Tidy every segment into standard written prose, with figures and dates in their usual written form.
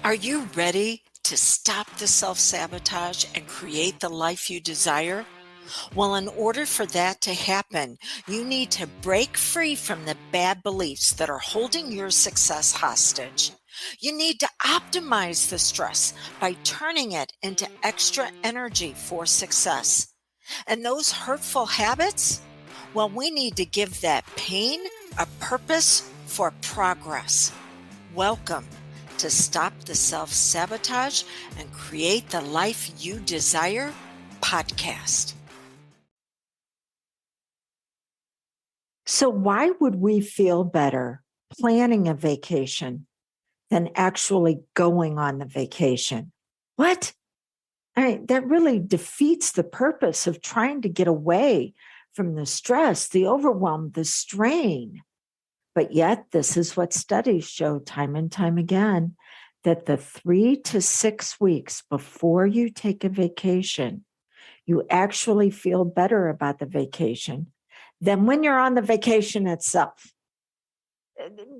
Are you ready to stop the self-sabotage and create the life you desire? Well, in order for that to happen, you need to break free from the bad beliefs that are holding your success hostage. You need to optimize the stress by turning it into extra energy for success. And those hurtful habits? Well, we need to give that pain a purpose for progress. Welcome to Stop the Self-Sabotage and Create the Life You Desire podcast. So why would we feel better planning a vacation than actually going on the vacation? What? That really defeats the purpose of trying to get away from the stress, the overwhelm, the strain. But yet, this is what studies show time and time again, that the 3 to 6 weeks before you take a vacation, you actually feel better about the vacation than when you're on the vacation itself.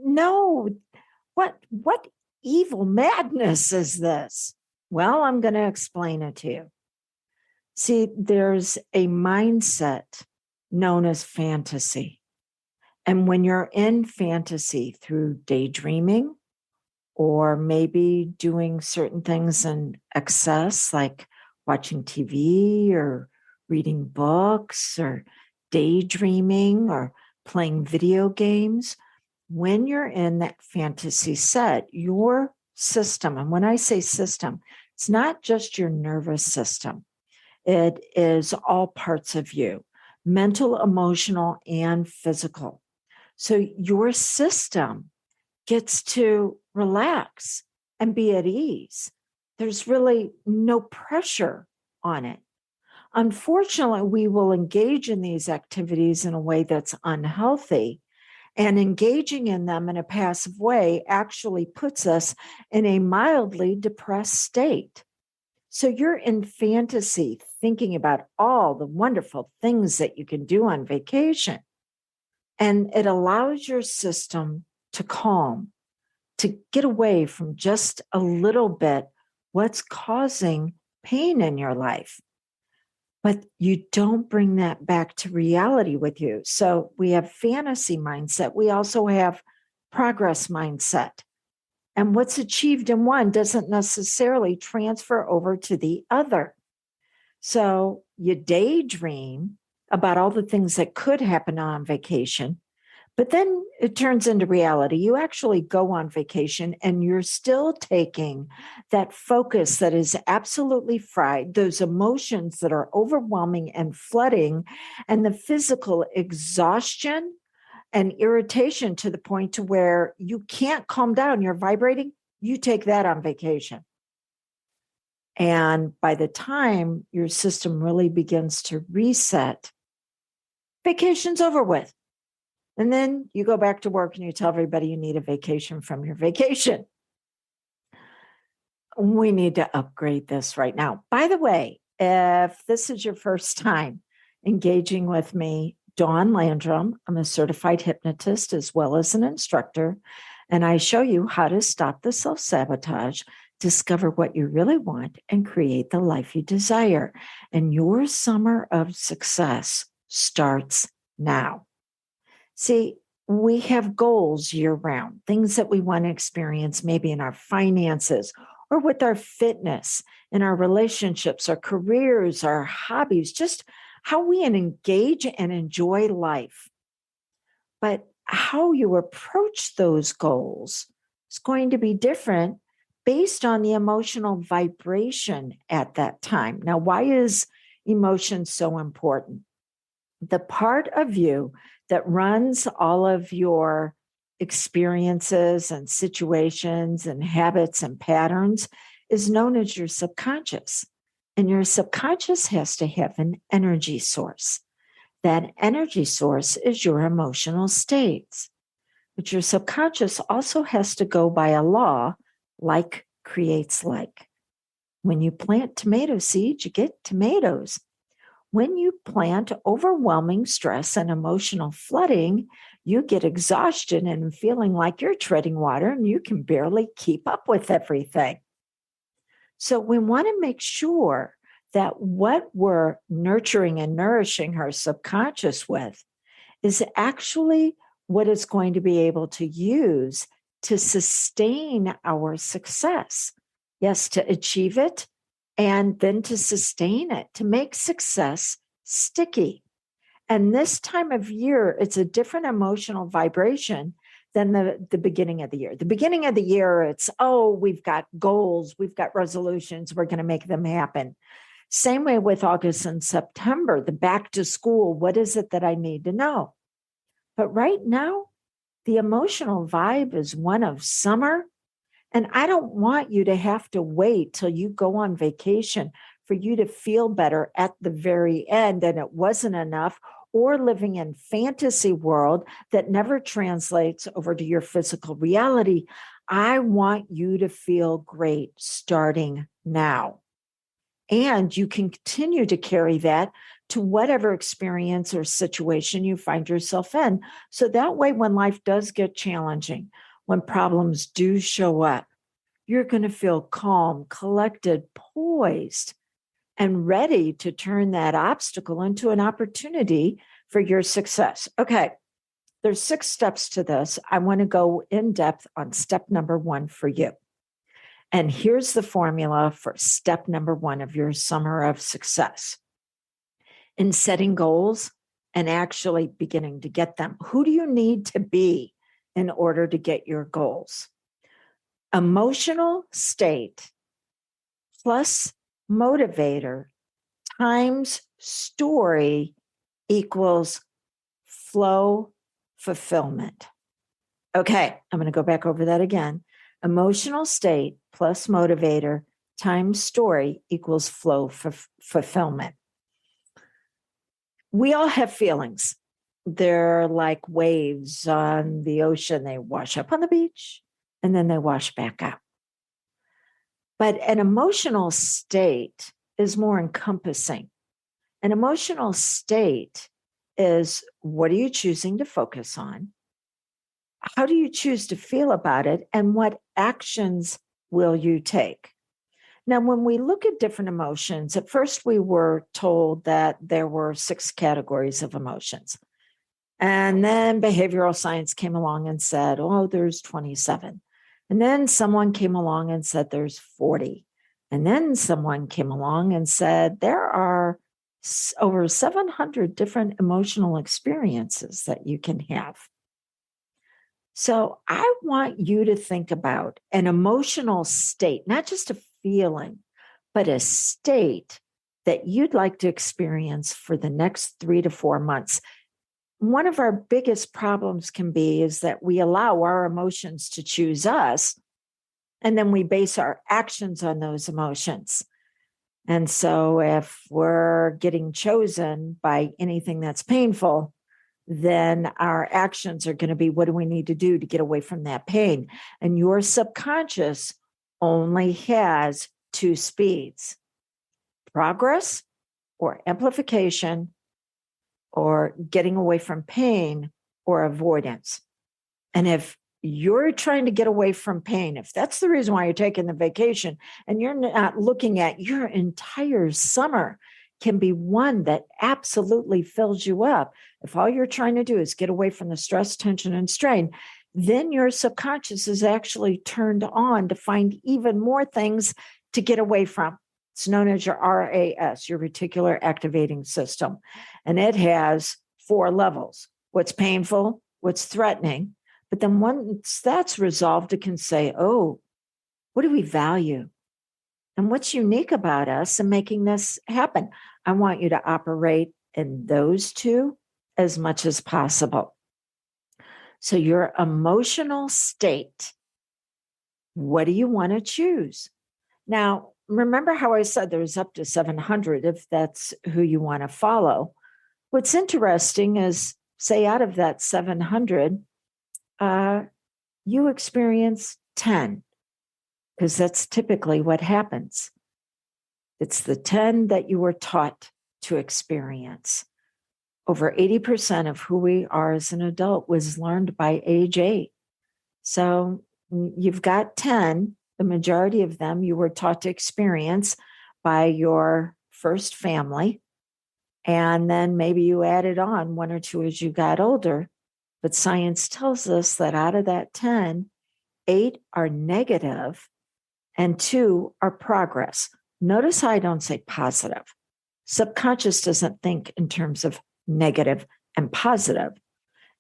No, what evil madness is this? Well, I'm going to explain it to you. See, there's a mindset known as fantasy. And when you're in fantasy through daydreaming or maybe doing certain things in excess, like watching TV or reading books or daydreaming or playing video games, when you're in that fantasy set, your system, and when I say system, it's not just your nervous system, it is all parts of you, mental, emotional, and physical. So your system gets to relax and be at ease. There's really no pressure on it. Unfortunately, we will engage in these activities in a way that's unhealthy, and engaging in them in a passive way actually puts us in a mildly depressed state. So you're in fantasy thinking about all the wonderful things that you can do on vacation. And it allows your system to calm, to get away from just a little bit what's causing pain in your life. But you don't bring that back to reality with you. So we have fantasy mindset. We also have progress mindset. And what's achieved in one doesn't necessarily transfer over to the other. So you daydream about all the things that could happen on vacation, but then it turns into reality. You actually go on vacation and you're still taking that focus that is absolutely fried, those emotions that are overwhelming and flooding, and the physical exhaustion and irritation to the point to where you can't calm down. You're vibrating. You take that on vacation. And by the time your system really begins to reset, vacation's over with. And then you go back to work and you tell everybody you need a vacation from your vacation. We need to upgrade this right now. By the way, if this is your first time engaging with me, Dawn Landrum, I'm a certified hypnotist as well as an instructor, and I show you how to stop the self-sabotage, discover what you really want, and create the life you desire. And your summer of success starts now. See, we have goals year-round, things that we want to experience maybe in our finances or with our fitness, in our relationships, our careers, our hobbies, just how we engage and enjoy life. But how you approach those goals is going to be different based on the emotional vibration at that time. Now, why is emotion so important? The part of you that runs all of your experiences and situations and habits and patterns is known as your subconscious. And your subconscious has to have an energy source. That energy source is your emotional states. But your subconscious also has to go by a law, like creates like. When you plant tomato seeds, you get tomatoes. When you plant overwhelming stress and emotional flooding, you get exhaustion and feeling like you're treading water and you can barely keep up with everything. So we want to make sure that what we're nurturing and nourishing our subconscious with is actually what it's going to be able to use to sustain our success. Yes, to achieve it and then to sustain it, to make success sticky. And this time of year, it's a different emotional vibration than the beginning of the year. The beginning of the year, it's, oh, we've got goals, we've got resolutions, we're going to make them happen. Same way with August and September, the back to school, what is it that I need to know? But right now, the emotional vibe is one of summer. And I don't want you to have to wait till you go on vacation for you to feel better at the very end. And it wasn't enough, or living in fantasy world that never translates over to your physical reality. I want you to feel great starting now. And you can continue to carry that to whatever experience or situation you find yourself in. So that way, when life does get challenging, when problems do show up, you're going to feel calm, collected, poised, and ready to turn that obstacle into an opportunity for your success. Okay, there's 6 steps to this. I want to go in depth on step number 1 for you. And here's the formula for step number 1 of your summer of success. In setting goals and actually beginning to get them, who do you need to be in order to get your goals? Emotional state plus motivator times story equals flow fulfillment. Okay, I'm going to go back over that again. Emotional state plus motivator times story equals flow fulfillment. We all have feelings. They're like waves on the ocean. They wash up on the beach and then they wash back out. But an emotional state is more encompassing. An emotional state is, what are you choosing to focus on? How do you choose to feel about it? And what actions will you take? Now, when we look at different emotions, at first we were told that there were 6 categories of emotions. And then behavioral science came along and said, oh, there's 27. And then someone came along and said there's 40. And then someone came along and said there are over 700 different emotional experiences that you can have. So I want you to think about an emotional state, not just a feeling, but a state that you'd like to experience for the next 3 to 4 months. One of our biggest problems can be is that we allow our emotions to choose us, and then we base our actions on those emotions. And so if we're getting chosen by anything that's painful, then our actions are going to be, what do we need to do to get away from that pain? And your subconscious only has 2 speeds: progress or amplification, or getting away from pain or avoidance. And if you're trying to get away from pain, if that's the reason why you're taking the vacation, and you're not looking at your entire summer can be one that absolutely fills you up, if all you're trying to do is get away from the stress, tension, and strain, then your subconscious is actually turned on to find even more things to get away from. It's known as your RAS, your reticular activating system. And it has 4 levels: what's painful, what's threatening. But then once that's resolved, it can say, oh, what do we value? And what's unique about us in making this happen? I want you to operate in those 2 as much as possible. So your emotional state, what do you want to choose? Now, remember how I said there's up to 700 if that's who you want to follow. What's interesting is, say out of that 700, you experience 10, because that's typically what happens. It's the 10 that you were taught to experience. over 80% of who we are as an adult was learned by age 8. So you've got 10, the majority of them you were taught to experience by your first family. And then maybe you added on 1 or 2 as you got older. But science tells us that out of that 10, 8 are negative and 2 are progress. Notice how I don't say positive. Subconscious doesn't think in terms of negative and positive.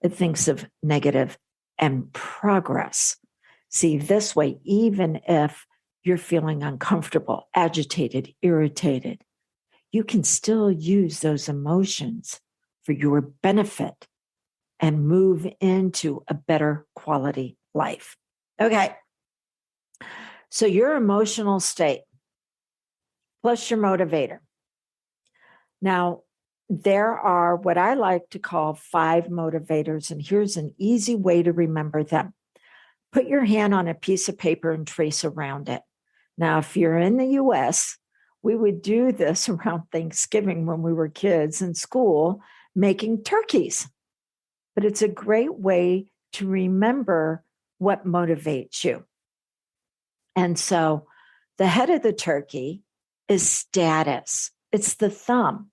It thinks of negative and progress. See, this way, even if you're feeling uncomfortable, agitated, irritated, you can still use those emotions for your benefit and move into a better quality life. Okay. So your emotional state plus your motivator. Now, there are what I like to call 5 motivators, and here's an easy way to remember them. Put your hand on a piece of paper and trace around it. Now, if you're in the US, we would do this around Thanksgiving when we were kids in school, making turkeys. But it's a great way to remember what motivates you. And so the head of the turkey is status. It's the thumb.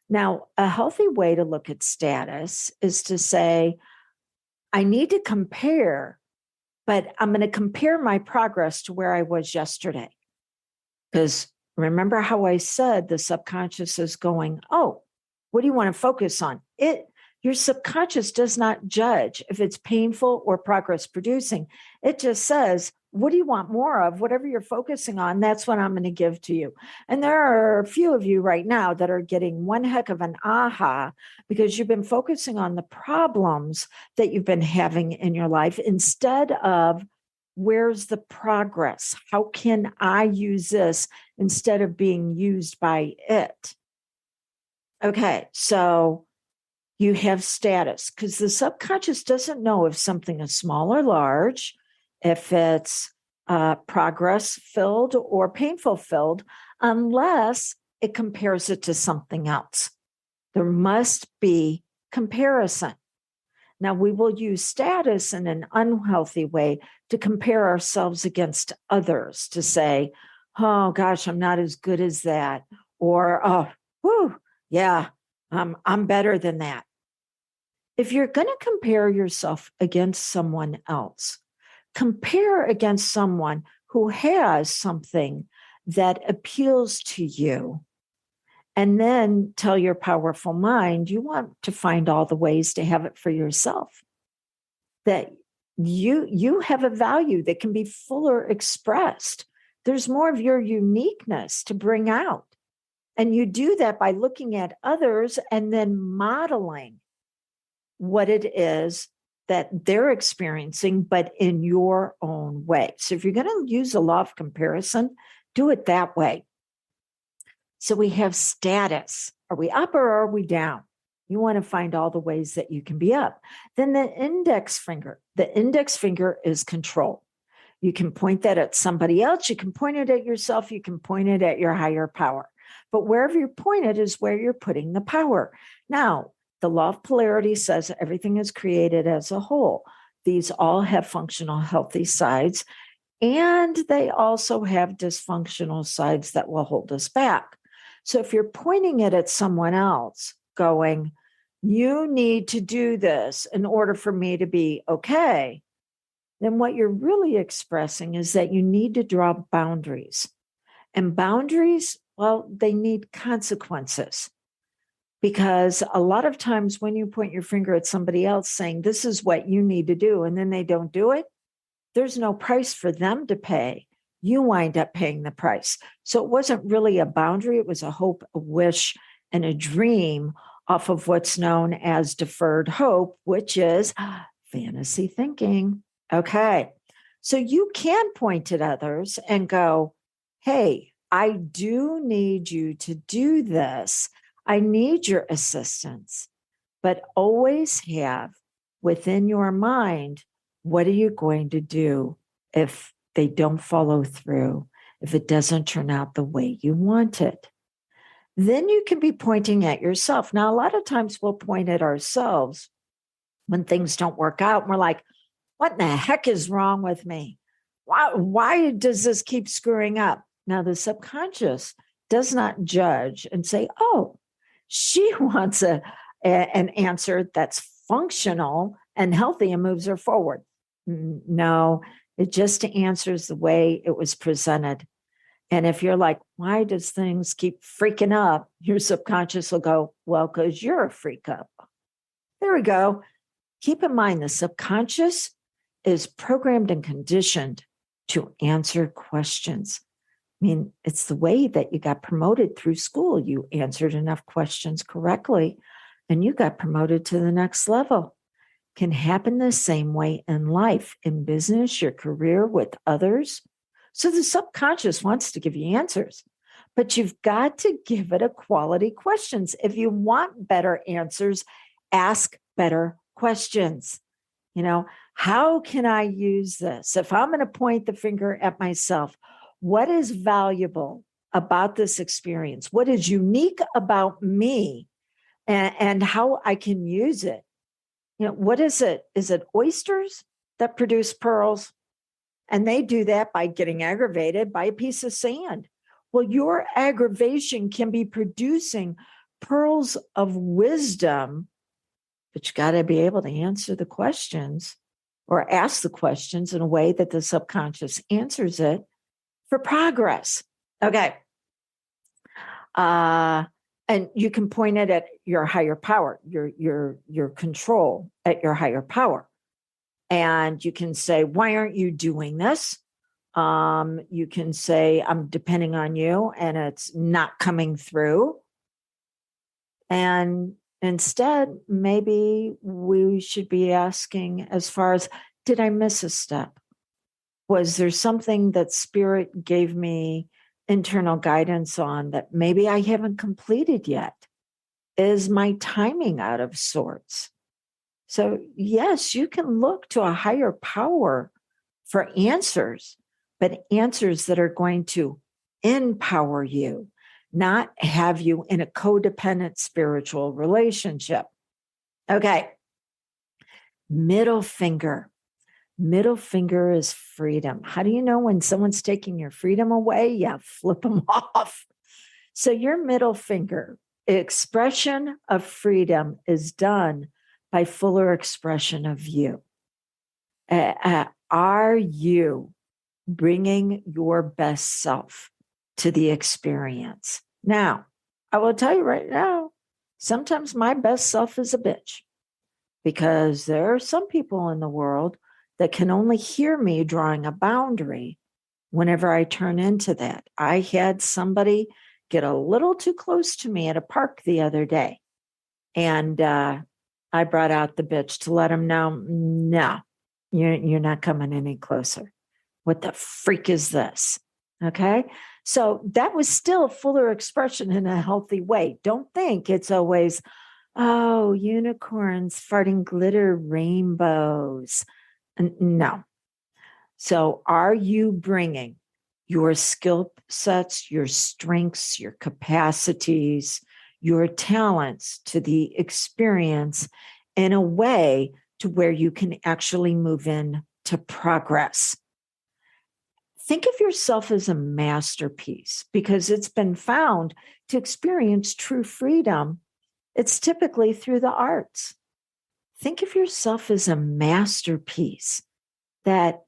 Now, a healthy way to look at status is to say, I need to compare, but I'm going to compare my progress to where I was yesterday. Because remember how I said the subconscious is going, oh, what do you want to focus on? Your subconscious does not judge if it's painful or progress producing. It just says, what do you want more of? Whatever you're focusing on, that's what I'm going to give to you. And there are a few of you right now that are getting one heck of an aha because you've been focusing on the problems that you've been having in your life instead of where's the progress? How can I use this instead of being used by it? Okay, so you have status because the subconscious doesn't know if something is small or large, if it's progress filled or painful filled, unless it compares it to something else. There must be comparison. Now, we will use status in an unhealthy way to compare ourselves against others to say, oh gosh, I'm not as good as that. Or, oh, whew, yeah, I'm better than that. If you're going to compare yourself against someone else, compare against someone who has something that appeals to you. And then tell your powerful mind, you want to find all the ways to have it for yourself. That you have a value that can be fuller expressed. There's more of your uniqueness to bring out. And you do that by looking at others and then modeling what it is that they're experiencing, but in your own way. So if you're going to use the law of comparison, do it that way. So we have status. Are we up or are we down? You want to find all the ways that you can be up. Then the index finger. The index finger is control. You can point that at somebody else. You can point it at yourself. You can point it at your higher power. But wherever you point it is where you're putting the power. Now, the law of polarity says everything is created as a whole. These all have functional, healthy sides, and they also have dysfunctional sides that will hold us back. So if you're pointing it at someone else, going, you need to do this in order for me to be okay, then what you're really expressing is that you need to draw boundaries. And boundaries, well, they need consequences. Because a lot of times when you point your finger at somebody else saying, this is what you need to do, and then they don't do it, there's no price for them to pay. You wind up paying the price. So it wasn't really a boundary. It was a hope, a wish, and a dream off of what's known as deferred hope, which is fantasy thinking. Okay. So you can point at others and go, hey, I do need you to do this. I need your assistance, but always have within your mind, what are you going to do if they don't follow through, if it doesn't turn out the way you want it? Then you can be pointing at yourself. Now, a lot of times we'll point at ourselves when things don't work out. And we're like, what in the heck is wrong with me? Why does this keep screwing up? Now, the subconscious does not judge and say, oh, she wants an answer that's functional and healthy and moves her forward. No, it just answers the way it was presented. And if you're like, why does things keep freaking up? Your subconscious will go, well, because you're a freak up. There we go. Keep in mind, the subconscious is programmed and conditioned to answer questions. I mean, it's the way that you got promoted through school. You answered enough questions correctly, and you got promoted to the next level. Can happen the same way in life, in business, your career, with others. So the subconscious wants to give you answers, but you've got to give it a quality questions. If you want better answers, ask better questions. How can I use this? If I'm going to point the finger at myself, what is valuable about this experience? What is unique about me, and how I can use it? What is it? Is it oysters that produce pearls? And they do that by getting aggravated by a piece of sand. Well, your aggravation can be producing pearls of wisdom, but you got to be able to answer the questions or ask the questions in a way that the subconscious answers it for progress. Okay. And you can point it at your higher power, your control at your higher power. And you can say, why aren't you doing this? You can say, I'm depending on you and it's not coming through. And instead, maybe we should be asking, as far as, did I miss a step? Was there something that Spirit gave me internal guidance on that maybe I haven't completed yet? Is my timing out of sorts? So yes, you can look to a higher power for answers, but answers that are going to empower you, not have you in a codependent spiritual relationship. Okay. Middle finger. Middle finger is freedom. How do you know when someone's taking your freedom away? Yeah, flip them off. So your middle finger, expression of freedom, is done by fuller expression of you. Are you bringing your best self to the experience? Now, I will tell you right now, sometimes my best self is a bitch, because there are some people in the world that can only hear me drawing a boundary whenever I turn into that. I had somebody get a little too close to me at a park the other day, and I brought out the bitch to let him know, no, you're not coming any closer. What the freak is this? Okay. So that was still fuller expression in a healthy way. Don't think it's always, oh, unicorns farting glitter rainbows. No. So are you bringing your skill sets, your strengths, your capacities, your talents to the experience in a way to where you can actually move in to progress? Think of yourself as a masterpiece, because it's been found to experience true freedom. It's typically through the arts. Think of yourself as a masterpiece that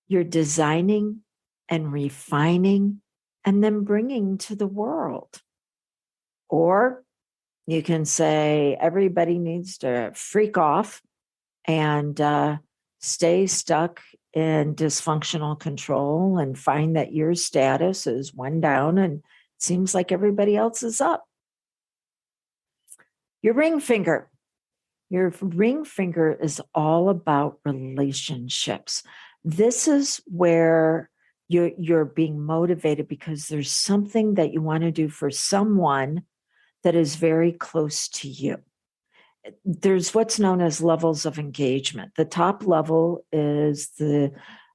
you're designing and refining and then bringing to the world. Or you can say everybody needs to freak off and stay stuck in dysfunctional control and find that your status is one down and it seems like everybody else is up. Your ring finger. Your ring finger is all about relationships. This is where you're being motivated because there's something that you want to do for someone that is very close to you. There's what's known as levels of engagement. The top level is the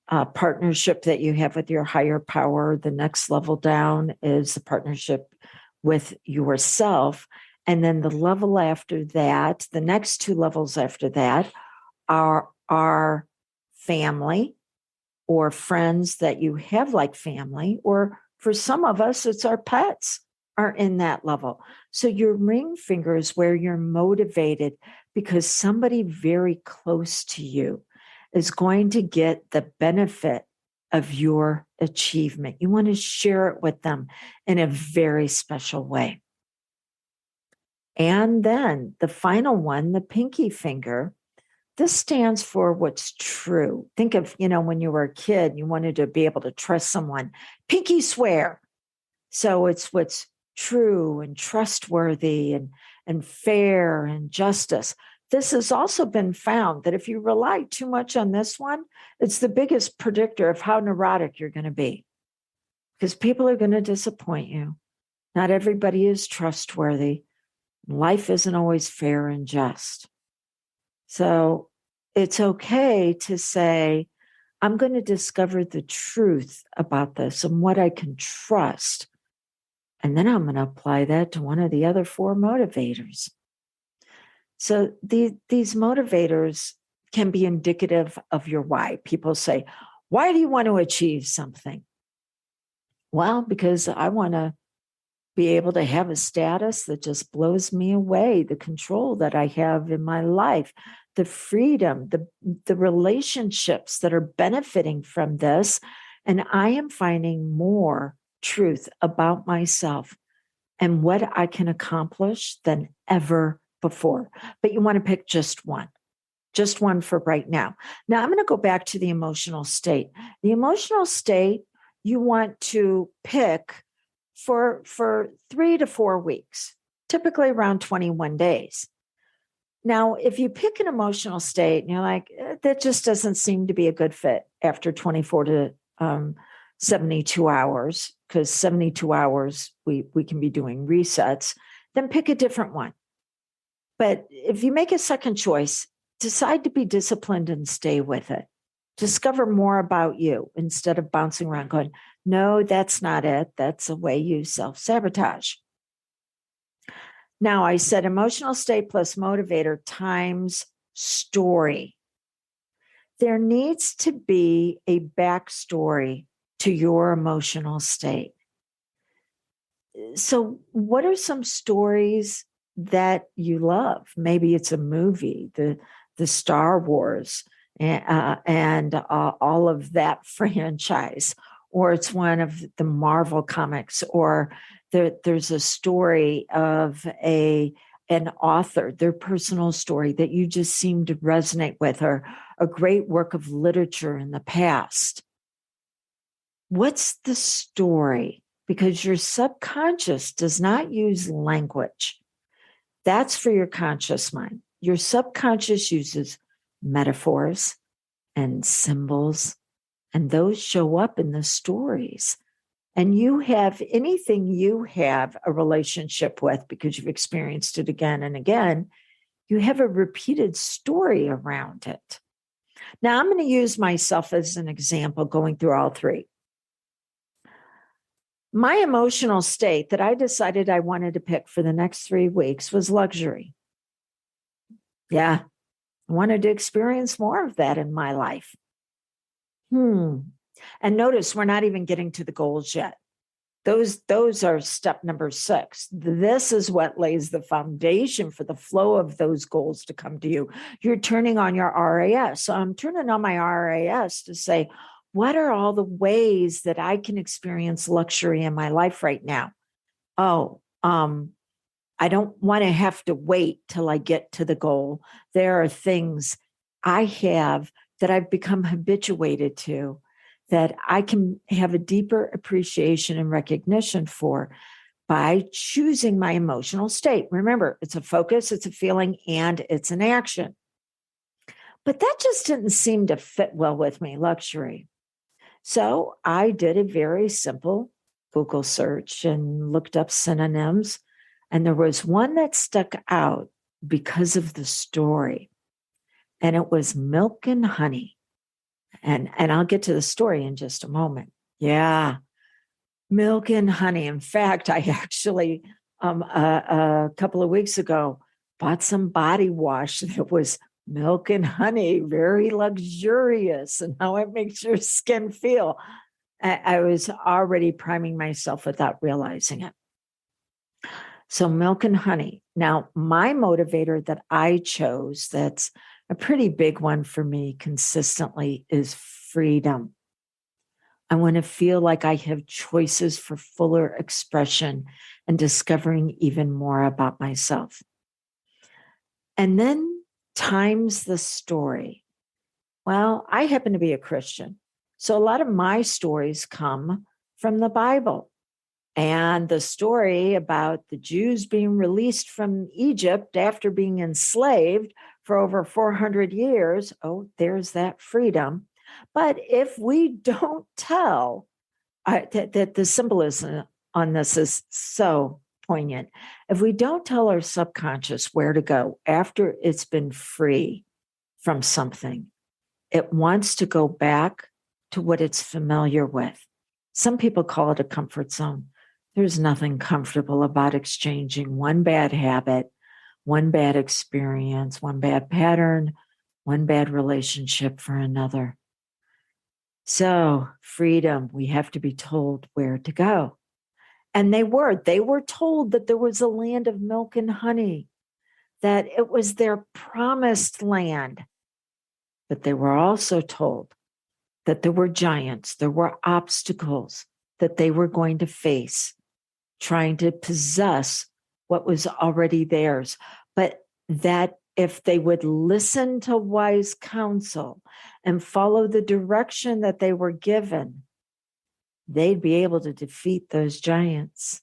partnership that you have with your higher power. The next level down is the partnership with yourself. And then the level after that, the next two levels after that are our family or friends that you have like family, or for some of us, it's our pets are in that level. So your ring finger is where you're motivated because somebody very close to you is going to get the benefit of your achievement. You want to share it with them in a very special way. And then the final one, the pinky finger, this stands for what's true. Think of, when you were a kid, you wanted to be able to trust someone. Pinky swear. So it's what's true and trustworthy and fair and justice. This has also been found that if you rely too much on this one, it's the biggest predictor of how neurotic you're going to be, because people are going to disappoint you. Not everybody is trustworthy. Life isn't always fair and just. So it's okay to say, I'm going to discover the truth about this and what I can trust. And then I'm going to apply that to one of the other four motivators. So these motivators can be indicative of your why. People say, why do you want to achieve something? Well, because I want to be able to have a status that just blows me away, the control that I have in my life, the freedom, the relationships that are benefiting from this. And I am finding more truth about myself and what I can accomplish than ever before. But you want to pick just one for right now. Now I'm going to go back to the emotional state. The emotional state you want to pick for 3 to 4 weeks, typically around 21 days. Now, if you pick an emotional state and you're like, that just doesn't seem to be a good fit after 24 to 72 hours, because 72 hours we can be doing resets, then pick a different one. But if you make a second choice, decide to be disciplined and stay with it. Discover more about you instead of bouncing around going, no, that's not it. That's a way you self-sabotage. Now, I said emotional state plus motivator times story. There needs to be a backstory to your emotional state. So, what are some stories that you love? Maybe it's a movie, the Star Wars and all of that franchise, or it's one of the Marvel comics, or there's a story of an author, their personal story that you just seem to resonate with, or a great work of literature in the past. What's the story? Because your subconscious does not use language. That's for your conscious mind. Your subconscious uses metaphors and symbols, and those show up in the stories. And you have anything you have a relationship with because you've experienced it again and again, you have a repeated story around it. Now, I'm going to use myself as an example going through all three. My emotional state that I decided I wanted to pick for the next 3 weeks was luxury. Yeah, I wanted to experience more of that in my life. And notice we're not even getting to the goals yet. Those are step number 6. This is what lays the foundation for the flow of those goals to come to you. You're turning on your RAS. So I'm turning on my RAS to say, what are all the ways that I can experience luxury in my life right now? I don't want to have to wait till I get to the goal. There are things I have that I've become habituated to that I can have a deeper appreciation and recognition for by choosing my emotional state. Remember, it's a focus, it's a feeling, and it's an action. But that just didn't seem to fit well with me, luxury. So I did a very simple Google search and looked up synonyms. And there was one that stuck out because of the story. And it was milk and honey. And I'll get to the story in just a moment. Yeah. Milk and honey. In fact, I actually, a couple of weeks ago, bought some body wash that was milk and honey, very luxurious, and how it makes your skin feel. I was already priming myself without realizing it. So, milk and honey. Now, my motivator that I chose, that's a pretty big one for me consistently, is freedom. I want to feel like I have choices for fuller expression and discovering even more about myself. And then times the story. Well, I happen to be a Christian. So a lot of my stories come from the Bible. And the story about the Jews being released from Egypt after being enslaved for over 400 years. Oh, there's that freedom. But if we don't tell, that the symbolism on this is so poignant. If we don't tell our subconscious where to go after it's been free from something, it wants to go back to what it's familiar with. Some people call it a comfort zone. There's nothing comfortable about exchanging one bad habit, one bad experience, one bad pattern, one bad relationship for another. So, freedom, we have to be told where to go. And they were told that there was a land of milk and honey, that it was their promised land. But they were also told that there were giants, there were obstacles that they were going to face, trying to possess what was already theirs. But that if they would listen to wise counsel and follow the direction that they were given, they'd be able to defeat those giants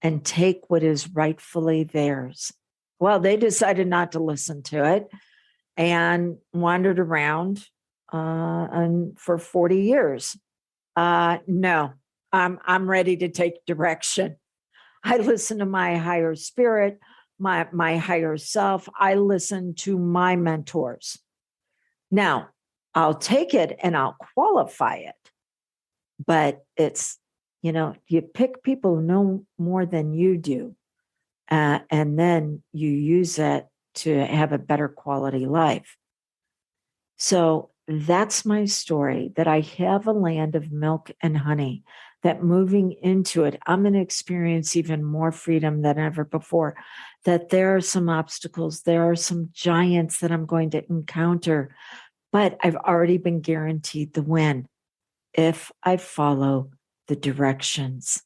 and take what is rightfully theirs. Well, they decided not to listen to it and wandered around and for 40 years. No, I'm ready to take direction. I listen to my higher spirit, my higher self. I listen to my mentors. Now, I'll take it and I'll qualify it, but it's, you pick people who know more than you do, and then you use that to have a better quality life. So that's my story, that I have a land of milk and honey, that moving into it, I'm going to experience even more freedom than ever before, that there are some obstacles, there are some giants that I'm going to encounter, but I've already been guaranteed the win if I follow the directions.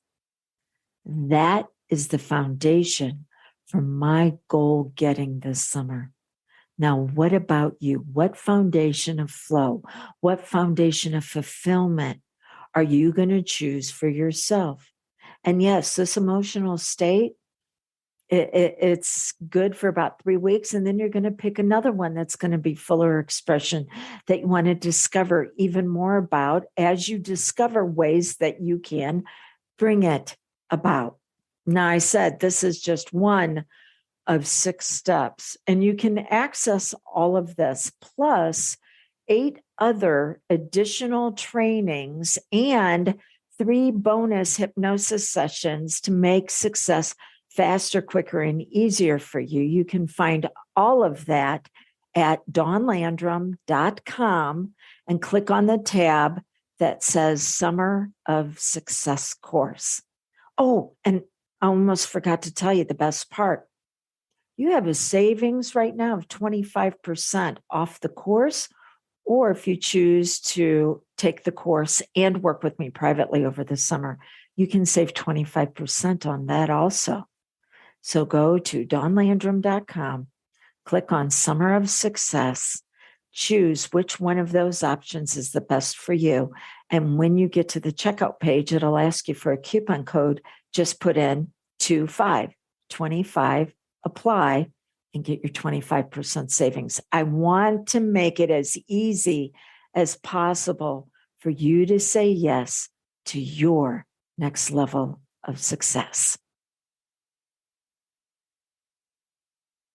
That is the foundation for my goal getting this summer. Now, what about you? What foundation of flow, what foundation of fulfillment are you going to choose for yourself? And yes, this emotional state, it's good for about 3 weeks. And then you're going to pick another one that's going to be fuller expression that you want to discover even more about as you discover ways that you can bring it about. Now, I said this is just one of 6 steps, and you can access all of this plus 8 other additional trainings and 3 bonus hypnosis sessions to make success faster, quicker, and easier for you. You can find all of that at dawnlandrum.com and click on the tab that says Summer of Success course. Oh, and I almost forgot to tell you the best part. You have a savings right now of 25% off the course, or if you choose to take the course and work with me privately over the summer, you can save 25% on that also. So go to dawnlandrum.com, click on Summer of Success, choose which one of those options is the best for you. And when you get to the checkout page, it'll ask you for a coupon code. Just put in 25, apply, and get your 25% savings. I want to make it as easy as possible for you to say yes to your next level of success.